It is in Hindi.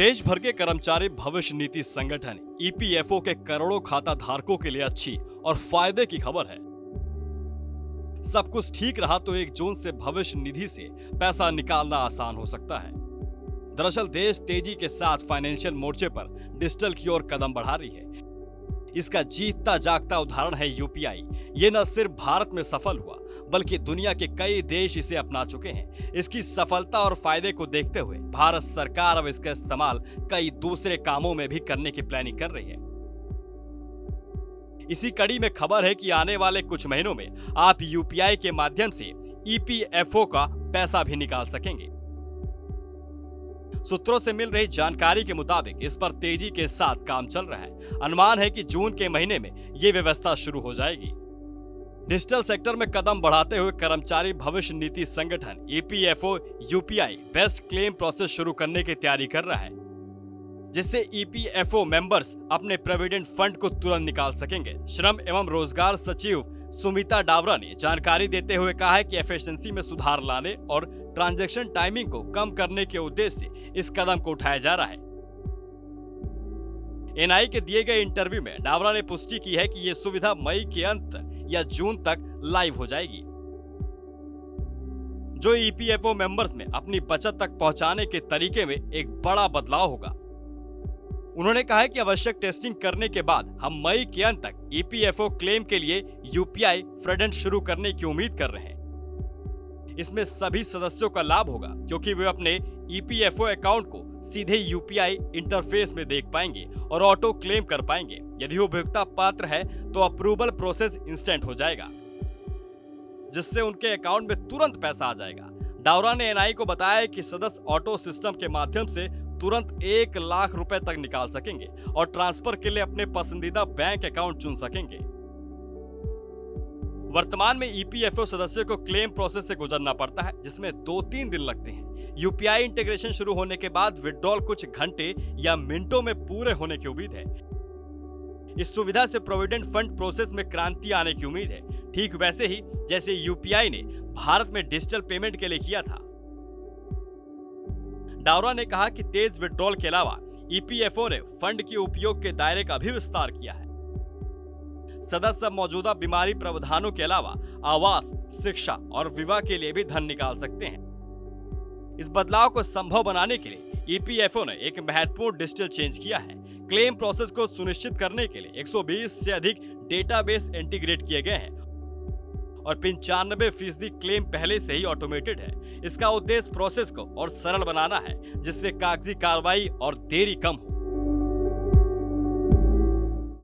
देश भर के कर्मचारी भविष्य निधि संगठन ईपीएफओ के करोड़ों खाता धारकों के लिए अच्छी और फायदे की खबर है। सब कुछ ठीक रहा तो 1 जून से भविष्य निधि से पैसा निकालना आसान हो सकता है। दरअसल देश तेजी के साथ फाइनेंशियल मोर्चे पर डिजिटल की ओर कदम बढ़ा रही है। इसका जीतता जागता उदाहरण है यूपीआई। ये न सिर्फ भारत में सफल हुआ बल्कि दुनिया के कई देश इसे अपना चुके हैं। इसकी सफलता और फायदे को देखते हुए भारत सरकार अब इसका इस्तेमाल कई दूसरे कामों में भी करने की प्लानिंग कर रही है। इसी कड़ी में खबर है कि आने वाले कुछ महीनों में आप यूपीआई के माध्यम से ईपीएफओ का पैसा भी निकाल सकेंगे। सूत्रों से मिल रही जानकारी के मुताबिक इस पर तेजी के साथ काम चल रहा है। अनुमान है कि जून के महीने में ये व्यवस्था शुरू हो जाएगी। डिजिटल सेक्टर में कदम बढ़ाते हुए कर्मचारी भविष्य निधि संगठन EPFO UPI best claim process शुरू करने की तैयारी कर रहा है, जिससे ईपीएफओ मेंबर्स अपने प्रोविडेंट फंड को तुरंत निकाल सकेंगे। श्रम एवं रोजगार सचिव सुमिता डावरा ने जानकारी देते हुए कहा है कि एफिशिएंसी में सुधार लाने और ट्रांजैक्शन टाइमिंग को कम करने के उद्देश्य से इस कदम को उठाया जा रहा है। एनआई के दिए गए इंटरव्यू में डावरा ने पुष्टि की है कि यह सुविधा मई के अंत या जून तक लाइव हो जाएगी, जो ईपीएफओ मेंबर्स में अपनी बचत तक पहुंचाने के तरीके में एक बड़ा बदलाव होगा। उन्होंने कहा है कि आवश्यक टेस्टिंग करने के बाद हम मई के अंत तक ईपीएफओ क्लेम के लिए यूपीआई फ्रंट एंड शुरू करने की उम्मीद कर रहे हैं। इसमें सभी सदस्यों का लाभ होगा क्योंकि वे अपने ईपीएफओ अकाउंट को सीधे यूपीआई इंटरफेस में देख पाएंगे और ऑटो क्लेम कर पाएंगे। यदि उपभोक्ता पात्र है तो अप्रूवल प्रोसेस इंस्टेंट हो जाएगा, जिससे उनके अकाउंट में तुरंत पैसा आ जाएगा। डावरा ने एनआई को बताया कि सदस्य ऑटो सिस्टम के माध्यम से तुरंत 1 लाख रुपए तक निकाल सकेंगे और ट्रांसफर के लिए अपने पसंदीदा बैंक अकाउंट चुन सकेंगे। वर्तमान में ईपीएफओ सदस्यों को क्लेम प्रोसेस से गुजरना पड़ता है, जिसमें 2-3 दिन लगते हैं। यूपीआई इंटीग्रेशन शुरू होने के बाद विड्रॉल कुछ घंटे या मिनटों में पूरे होने की उम्मीद है। इस सुविधा से प्रोविडेंट फंड प्रोसेस में क्रांति आने की उम्मीद है, ठीक वैसे ही जैसे यूपीआई ने भारत में डिजिटल पेमेंट के लिए किया था। डावरा ने कहा कि तेज विड्रॉल के अलावा ईपीएफओ ने फंड के उपयोग के दायरे का भी विस्तार किया है। सदस्य मौजूदा बीमारी प्रावधानों के अलावा आवास, शिक्षा और विवाह के लिए भी धन निकाल सकते हैं। इस बदलाव को संभव बनाने के लिए ईपीएफओ ने एक महत्वपूर्ण डिजिटल चेंज किया है। क्लेम प्रोसेस को सुनिश्चित करने के लिए 120 से अधिक डेटाबेस इंटीग्रेट किए गए हैं और 95% क्लेम पहले से ही ऑटोमेटेड है। इसका उद्देश्य प्रोसेस को और सरल बनाना है, जिससे कागजी कार्रवाई और देरी कम हो।